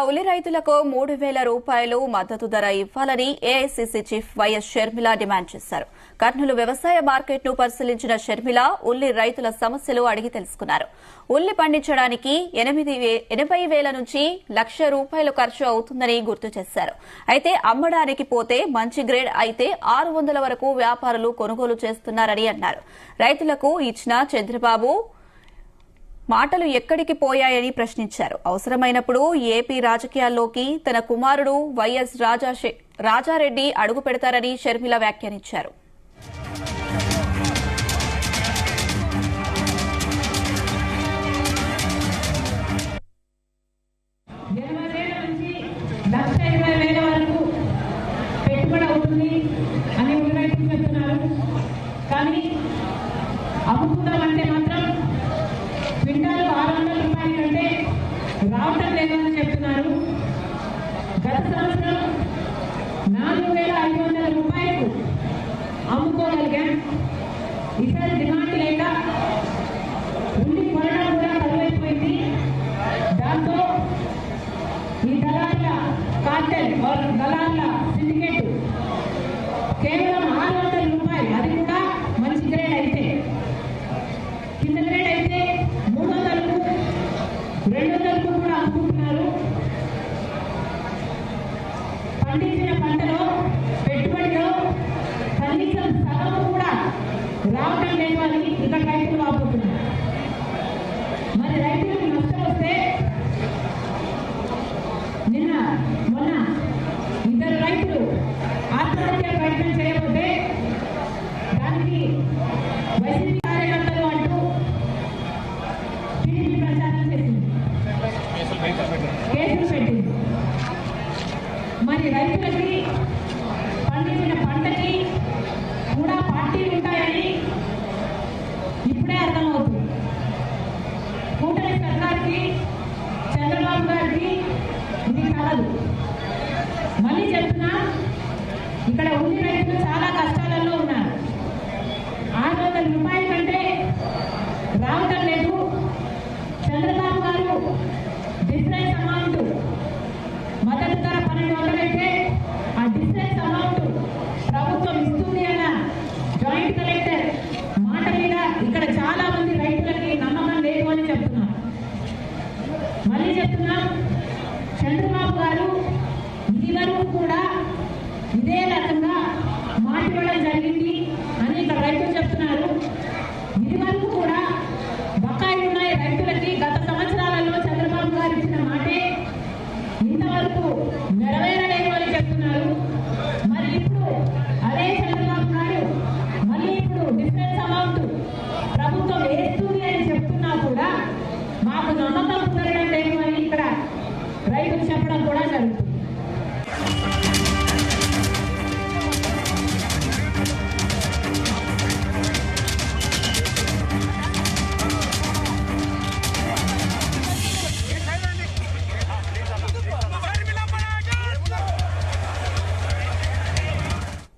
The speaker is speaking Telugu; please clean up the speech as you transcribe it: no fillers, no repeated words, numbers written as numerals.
ఉల్లి రైతులకు 3,000 రూపాయలు మద్దతు ధర ఇవ్వాలని AICC chief YS Sharmila demand చేశారు. కర్నూలు వ్యవసాయ మార్కెట్ను పరిశీలించిన షర్మిల ఉల్లి రైతుల సమస్యలు అడిగి తెలుసుకున్నారు. ఉల్లి పండించడానికి 80,000 నుంచి ₹1,00,000 ఖర్చు అవుతుందని గుర్తు చేశారు. అయితే అమ్మడానికి పోతే మంచి గ్రేడ్ అయితే 600 వరకు వ్యాపారులు కొనుగోలు చేస్తున్నారని అన్నారు. రైతులకు ఇచ్చిన చంద్రబాబు మాటలు ఎక్కడికి పోయాయని ప్రశ్నించారు. అవసరమైనప్పుడు ఏపీ రాజకీయాల్లోకి తన కుమారుడు వైఎస్ రాజారెడ్డి అడుగు పెడతారని షర్మిల వ్యాఖ్యానించారు. అమ్ముకుందామంటే మాత్రం క్వింటాలు 600 రూపాయల కంటే రావటం లేదని చెప్తున్నారు. గత సంవత్సరం 4,500 రూపాయలకు అమ్ముకోగలిగాం. ఈసారి డిమాండ్ లేక ఉల్లి కొనడం కూడా కరువైపోయింది. దాంతో ఈ దళార్ల కార్టెల్ దళార్ల సిండికేట్ కేవలం 600 రూపాయలు, అది కూడా మంచి గ్రేడ్ అయితే, కింద గ్రేడ్ అయితే 300కు 200కు కూడా అమ్ముకుంటున్నారు. పండించిన పంటలో పెట్టుబడిలో కనీసం సగం కూడా రావటం లేదు అని ఇక్కడ రైతులు వాపోతున్నారు. మరి రైతులకు నష్టం వస్తే మొన్న 2 రైతులు ఆత్మహత్య ప్రయత్నం చేయకపోతే దానికి వైసీపీ కార్యకర్తలు అంటూ టీడీపీ ప్రచారం చేసింది, కేసులు పెట్టింది. మరి రైతులకి పండించిన పంటకి కూడా పార్టీలు ఉంటాయని ఇప్పుడే అర్థమవుతుంది. కూటమి సర్కార్కి, చంద్రబాబు గారికి ఇది కాదు. మళ్ళీ చెప్తున్నా, ఇక్కడ ఉల్లి రైతులు చాలా కష్టాలలో ఉన్నారు. 600 రూపాయల కంటే రావటం లేదు. చంద్రబాబు గారు డిఫరెన్స్ అమౌంట్ మద్దతు ధర 1,200 అయితే ఆ డిఫరెన్స్ అమౌంట్ ప్రభుత్వం ఇస్తుంది అన్న జాయింట్ కలెక్టర్ మాట మీద ఇక్కడ చాలా మంది రైతులకి నమ్మకం లేదు అని చెప్తున్నారు. మళ్ళీ చెప్తున్నాం, చంద్రబాబు గారు ఇది వరకు కూడా ఇదే రకంగా మాట్లాడడం జరిగింది అని ఇక్కడ రైతులు చెప్తున్నారు. ఇది వరకు కూడా బకాయిలు ఉన్నాయి రైతులకి. గత సంవత్సరాలలో చంద్రబాబు గారు ఇచ్చిన మాటే ఇంతవరకు నెరవేరలేదు అని చెప్తున్నారు. మరి ఇప్పుడు అదే చంద్రబాబు గారు మళ్ళీ ఇప్పుడు డిఫరెన్స్ అమౌంట్ ప్రభుత్వం వేస్తుంది అని చెప్తున్నా కూడా మాకు నమ్మకం కుదరడం లేదు అని ఇక్కడ రైతులు చెప్పడం కూడా జరుగుతుంది.